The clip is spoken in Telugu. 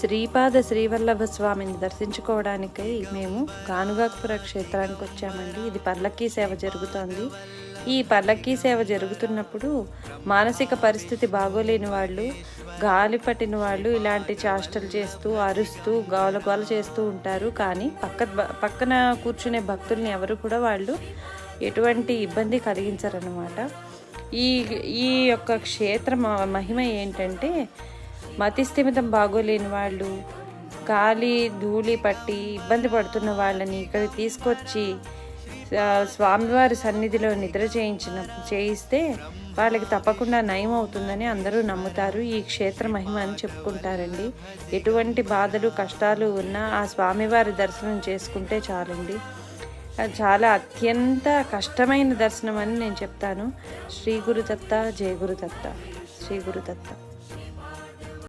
శ్రీపాద శ్రీవల్లభ స్వామిని దర్శించుకోవడానికై మేము గానుగాపుర క్షేత్రానికి వచ్చామండి. ఇది పల్లకీ సేవ జరుగుతోంది. ఈ పల్లకీ సేవ జరుగుతున్నప్పుడు మానసిక పరిస్థితి బాగోలేని వాళ్ళు, గాలి పట్టిన వాళ్ళు ఇలాంటి చేష్టలు చేస్తూ అరుస్తూ గోల చేస్తూ ఉంటారు. కానీ పక్కన కూర్చునే భక్తుల్ని ఎవరు కూడా వాళ్ళు ఎటువంటి ఇబ్బంది కలిగించరన్నమాట. ఈ యొక్క క్షేత్ర మహిమ ఏంటంటే, మతిస్థిమితం బాగోలేని వాళ్ళు, గాలి ధూళి పట్టి ఇబ్బంది పడుతున్న వాళ్ళని ఇక్కడికి తీసుకొచ్చి స్వామివారి సన్నిధిలో నిద్ర చేయిస్తే వాళ్ళకి తప్పకుండా నయం అవుతుందని అందరూ నమ్ముతారు. ఈ క్షేత్ర మహిమ అని చెప్పుకుంటారండి. ఎటువంటి బాధలు కష్టాలు ఉన్నా ఆ స్వామివారి దర్శనం చేసుకుంటే చాలండి. చాలా అత్యంత కష్టమైన దర్శనం అని నేను చెప్తాను. శ్రీ గురుదత్త, జయ గురుదత్త, శ్రీ గురుదత్త.